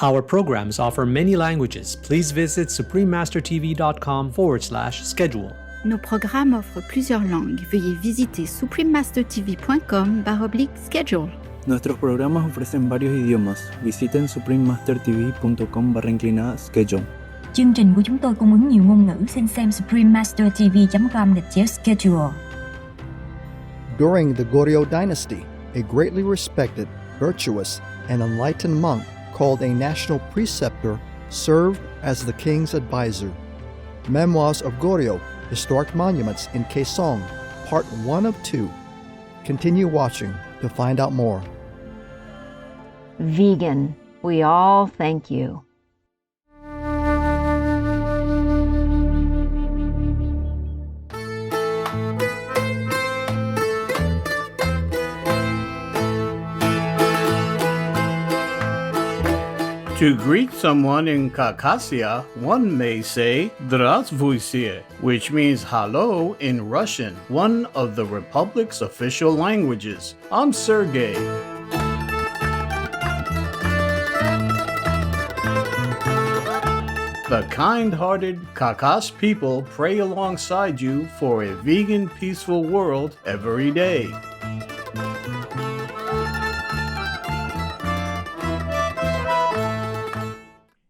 Our programs offer many languages. Please visit suprememastertv.com/schedule. Nos programmes offrent plusieurs langues. Veuillez visiter suprememastertv.com/schedule. Nuestros programas ofrecen varios idiomas. Visiten suprememastertv.com/schedule. Chương trình của chúng tôi cung ứng nhiều ngôn ngữ. Xin xem suprememastertv.com/schedule. During the Goryeo dynasty, a greatly respected, virtuous, and enlightened monk called a national preceptor served as the king's advisor. Memoirs of Goryeo, Historic Monuments in Kaesong, Part 1 of 2. Continue watching to find out more. Vegan, we all thank you. To greet someone in Caucasia, one may say "Здравствуйте," which means hello in Russian, one of the Republic's official languages. I'm Sergey. The kind-hearted Caucas people pray alongside you for a vegan, peaceful world every day.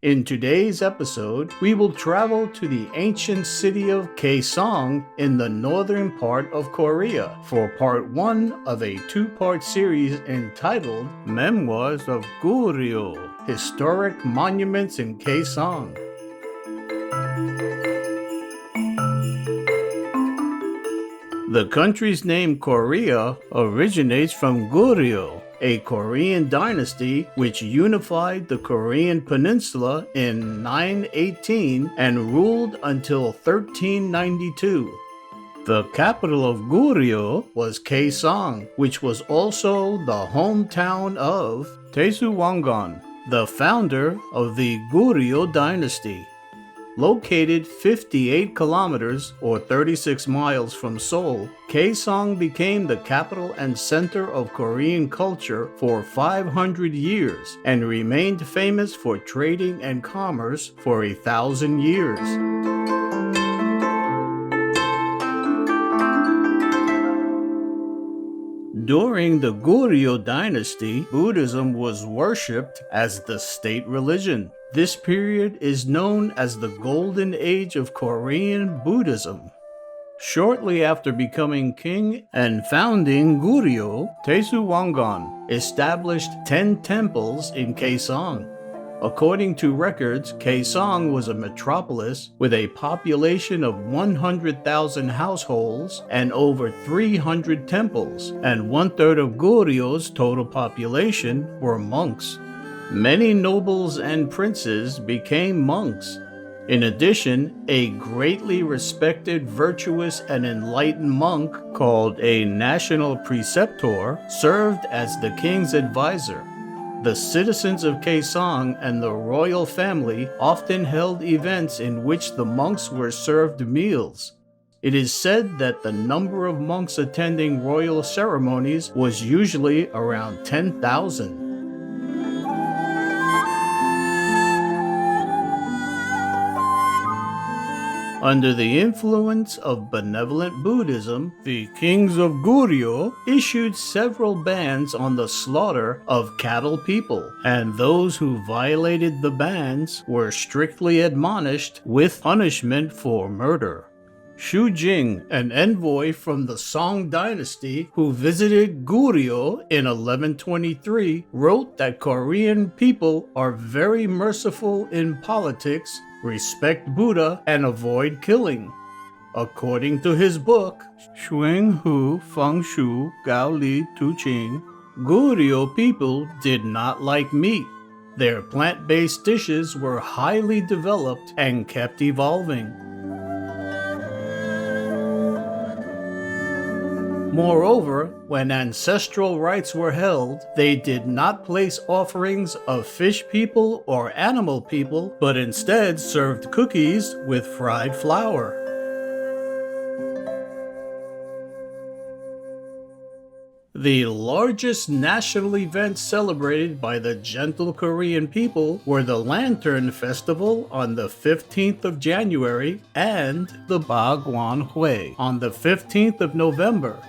In today's episode, we will travel to the ancient city of Kaesong in the northern part of Korea for part 1 of a 2-part series entitled Memoirs of Goryeo, Historic Monuments in Kaesong. The country's name Korea originates from Goryeo, a Korean dynasty which unified the Korean peninsula in 918 and ruled until 1392. The capital of Goryeo was Kaesong, which was also the hometown of Taesuwangan, the founder of the Goryeo dynasty. Located 58 kilometers or 36 miles from Seoul, Kaesong became the capital and center of Korean culture for 500 years and remained famous for trading and commerce for 1,000 years. During the Goryeo dynasty, Buddhism was worshipped as the state religion. This period is known as the Golden Age of Korean Buddhism. Shortly after becoming king and founding Goryeo, Taesuwangan established 10 temples in Kaesong. According to records, Kaesong was a metropolis with a population of 100,000 households and over 300 temples, and 1/3 of Goryeo's total population were monks. Many nobles and princes became monks. In addition, a greatly respected, virtuous, and enlightened monk called a national preceptor served as the king's advisor. The citizens of Kaesong and the royal family often held events in which the monks were served meals. It is said that the number of monks attending royal ceremonies was usually around 10,000. Under the influence of benevolent Buddhism, the kings of Goryeo issued several bans on the slaughter of cattle people, and those who violated the bans were strictly admonished with punishment for murder. Shu Jing, an envoy from the Song dynasty who visited Goryeo in 1123, wrote that Korean people are very merciful in politics, respect Buddha, and avoid killing. According to his book, Xuan Hu Feng Shu Gao Li Tu Qing, Goryeo people did not like meat. Their plant-based dishes were highly developed and kept evolving. Moreover, when ancestral rites were held, they did not place offerings of fish people or animal people, but instead served cookies with fried flour. The largest national events celebrated by the gentle Korean people were the Lantern Festival on the 15th of January and the Bagwanhui on the 15th of November.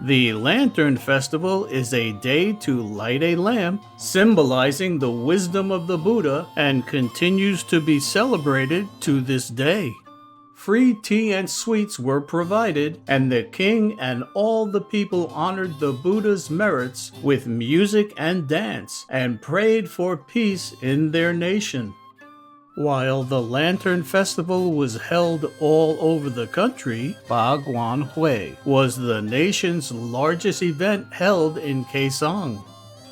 The Lantern Festival is a day to light a lamp, symbolizing the wisdom of the Buddha, and continues to be celebrated to this day. Free tea and sweets were provided, and the king and all the people honored the Buddha's merits with music and dance, and prayed for peace in their nation. While the Lantern Festival was held all over the country, Bagwanhui was the nation's largest event held in Kaesong.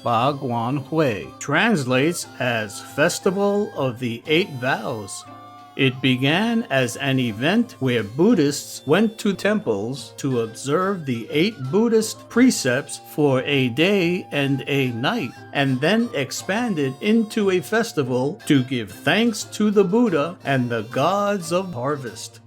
Bagwanhui translates as Festival of the Eight Vows. It began as an event where Buddhists went to temples to observe the 8 Buddhist precepts for a day and a night, and then expanded into a festival to give thanks to the Buddha and the gods of harvest.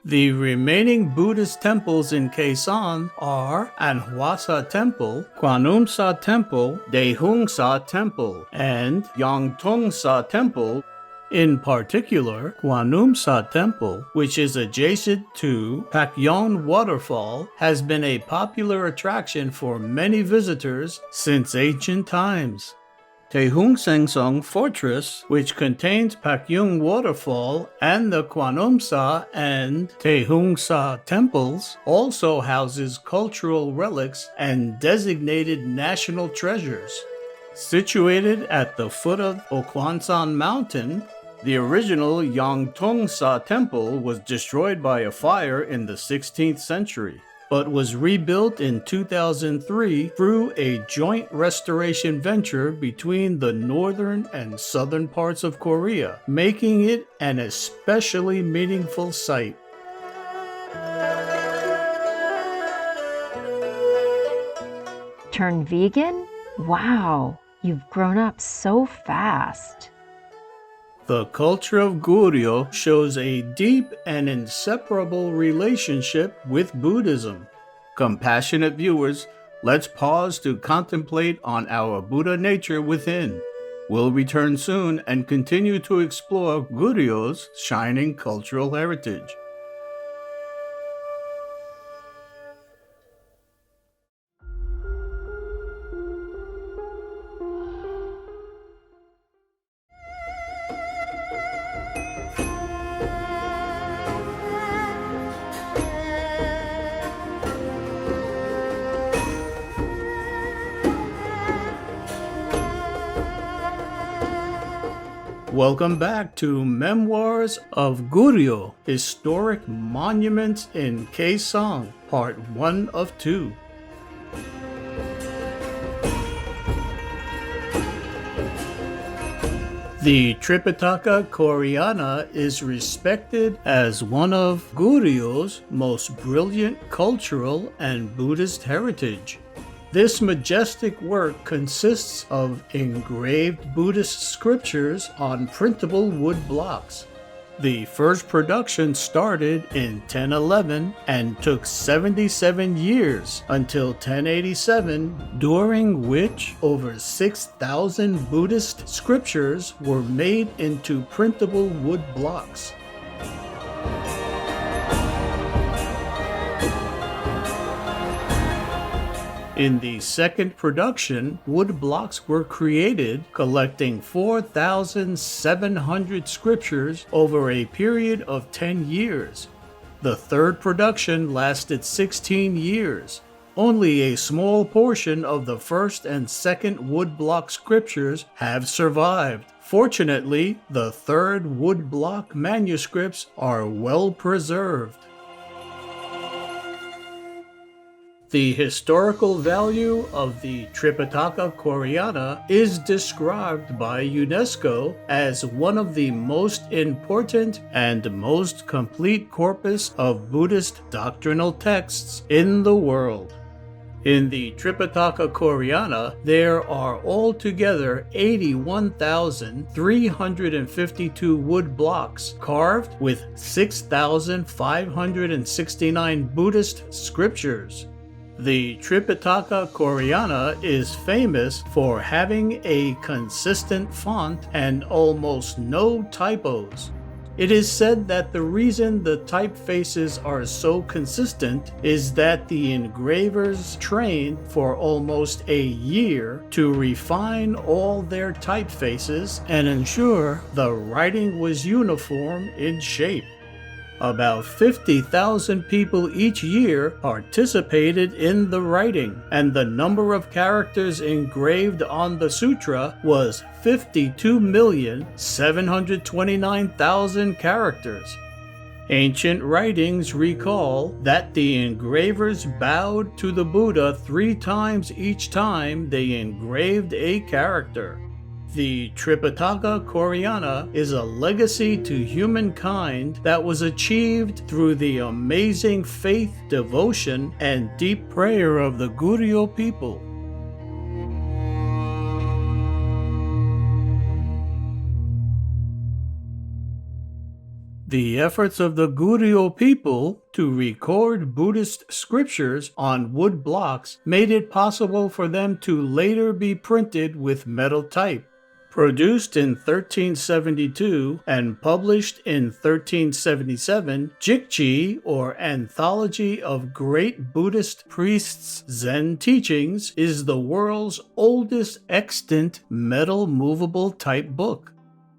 The remaining Buddhist temples in Kaesong are Anhwasa Temple, Kwanumsa Temple, Daehungsa Temple, and Yangtongsa Temple. In particular, Kwanumsa Temple, which is adjacent to Pakyong Waterfall, has been a popular attraction for many visitors since ancient times. Daehungsengsong Fortress, which contains Pakyong Waterfall and the Kwanumsa and Daehungsa temples, also houses cultural relics and designated national treasures. Situated at the foot of Okwansan Mountain, the original Yangtongsa Temple was destroyed by a fire in the 16th century, but was rebuilt in 2003 through a joint restoration venture between the northern and southern parts of Korea, making it an especially meaningful site. Turn vegan? Wow, you've grown up so fast. The culture of Goryeo shows a deep and inseparable relationship with Buddhism. Compassionate viewers, let's pause to contemplate on our Buddha nature within. We'll return soon and continue to explore Goryeo's shining cultural heritage. Welcome back to Memoirs of Goryeo, Historic Monuments in Kaesong, Part 1 of 2. The Tripitaka Koreana is respected as one of Goryeo's most brilliant cultural and Buddhist heritage. This majestic work consists of engraved Buddhist scriptures on printable wood blocks. The first production started in 1011 and took 77 years until 1087, during which over 6,000 Buddhist scriptures were made into printable wood blocks. In the second production, wood blocks were created, collecting 4,700 scriptures over a period of 10 years. The third production lasted 16 years. Only a small portion of the first and second woodblock scriptures have survived. Fortunately, the third woodblock manuscripts are well preserved. The historical value of the Tripitaka Koreana is described by UNESCO as one of the most important and most complete corpus of Buddhist doctrinal texts in the world. In the Tripitaka Koreana, there are altogether 81,352 wood blocks carved with 6,569 Buddhist scriptures. The Tripitaka Koreana is famous for having a consistent font and almost no typos. It is said that the reason the typefaces are so consistent is that the engravers trained for almost a year to refine all their typefaces and ensure the writing was uniform in shape. About 50,000 people each year participated in the writing, and the number of characters engraved on the sutra was 52,729,000 characters. Ancient writings recall that the engravers bowed to the Buddha 3 times each time they engraved a character. The Tripitaka Koreana is a legacy to humankind that was achieved through the amazing faith, devotion, and deep prayer of the Goryeo people. The efforts of the Goryeo people to record Buddhist scriptures on wood blocks made it possible for them to later be printed with metal type. Produced in 1372 and published in 1377, Jikji, or Anthology of Great Buddhist Priests' Zen Teachings, is the world's oldest extant metal movable type book.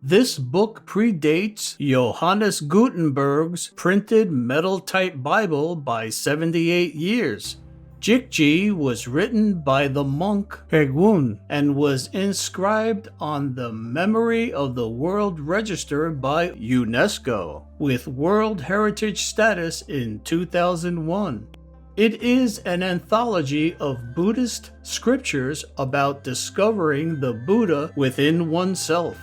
This book predates Johannes Gutenberg's printed metal type Bible by 78 years. Jikji was written by the monk Paegwon and was inscribed on the Memory of the World Register by UNESCO, with World Heritage status in 2001. It is an anthology of Buddhist scriptures about discovering the Buddha within oneself.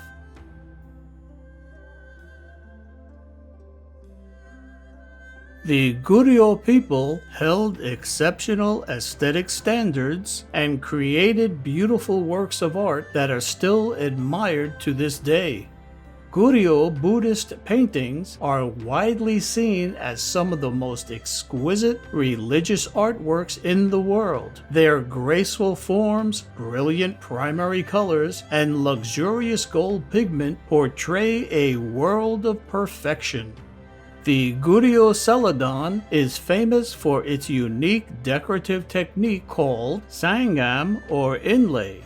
The Goryeo people held exceptional aesthetic standards and created beautiful works of art that are still admired to this day. Goryeo Buddhist paintings are widely seen as some of the most exquisite religious artworks in the world. Their graceful forms, brilliant primary colors, and luxurious gold pigment portray a world of perfection. The Goryeo celadon is famous for its unique decorative technique called sangam, or inlay.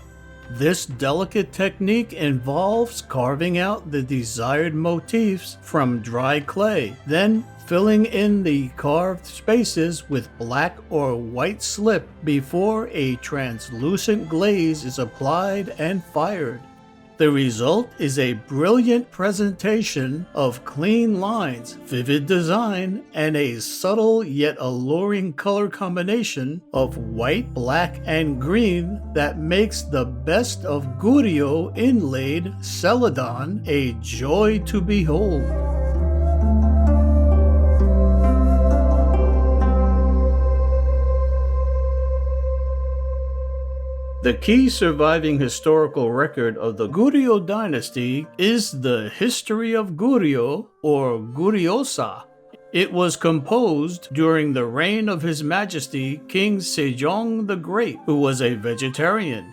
This delicate technique involves carving out the desired motifs from dry clay, then filling in the carved spaces with black or white slip before a translucent glaze is applied and fired. The result is a brilliant presentation of clean lines, vivid design, and a subtle yet alluring color combination of white, black, and green that makes the best of Goryeo inlaid celadon a joy to behold. The key surviving historical record of the Goryeo dynasty is the History of Goryeo, or Goryeosa. It was composed during the reign of His Majesty King Sejong the Great, who was a vegetarian.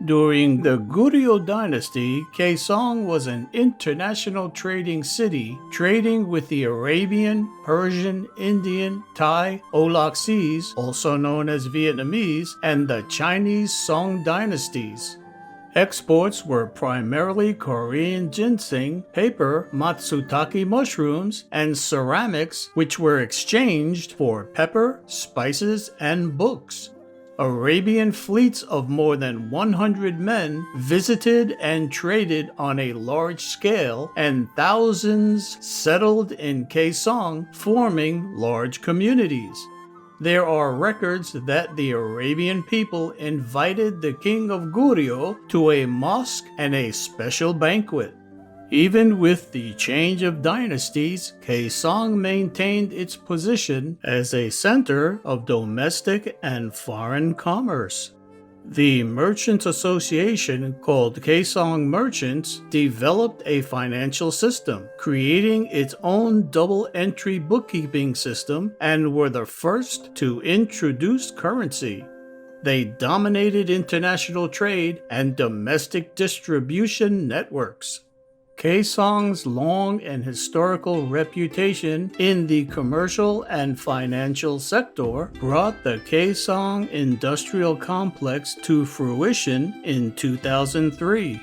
During the Goryeo dynasty, Kaesong was an international trading city, trading with the Arabian, Persian, Indian, Thai, Olak Seas, also known as Vietnamese, and the Chinese Song dynasties. Exports were primarily Korean ginseng, paper, matsutake mushrooms, and ceramics, which were exchanged for pepper, spices, and books. Arabian fleets of more than 100 men visited and traded on a large scale, and thousands settled in Kaesong, forming large communities. There are records that the Arabian people invited the king of Goryeo to a mosque and a special banquet. Even with the change of dynasties, Kaesong maintained its position as a center of domestic and foreign commerce. The Merchants Association, called Kaesong Merchants, developed a financial system, creating its own double-entry bookkeeping system, and were the first to introduce currency. They dominated international trade and domestic distribution networks. Kaesong's long and historical reputation in the commercial and financial sector brought the Kaesong Industrial Complex to fruition in 2003.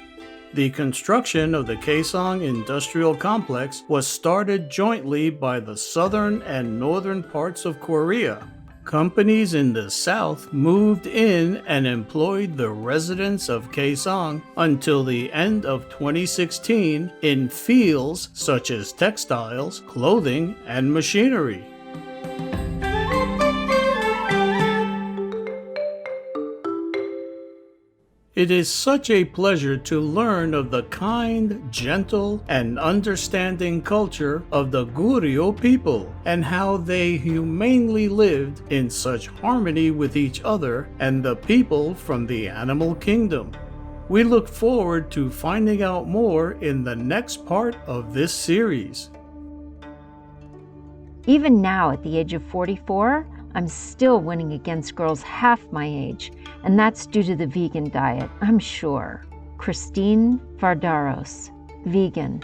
The construction of the Kaesong Industrial Complex was started jointly by the southern and northern parts of Korea. Companies in the south moved in and employed the residents of Kaesong until the end of 2016 in fields such as textiles, clothing, and machinery. It is such a pleasure to learn of the kind, gentle, and understanding culture of the Goryeo people and how they humanely lived in such harmony with each other and the people from the animal kingdom. We look forward to finding out more in the next part of this series. Even now, at the age of 44, I'm still winning against girls half my age, and that's due to the vegan diet, I'm sure. Christine Vardaros, vegan.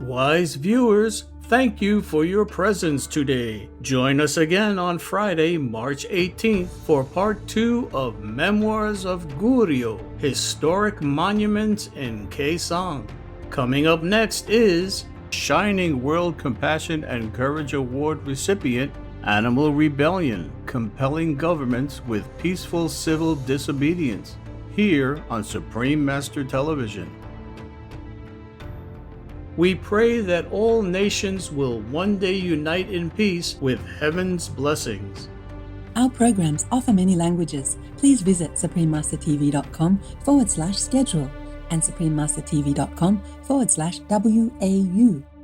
Wise viewers, thank you for your presence today. Join us again on Friday, March 18th for part 2 of Memoirs of Goryeo, Historic Monuments in Kaesong. Coming up next is Shining World Compassion and Courage Award recipient Animal Rebellion, Compelling Governments with Peaceful Civil Disobedience, here on Supreme Master Television. We pray that all nations will one day unite in peace with heaven's blessings. Our programs offer many languages. Please visit suprememastertv.com/schedule and suprememastertv.com/WAU.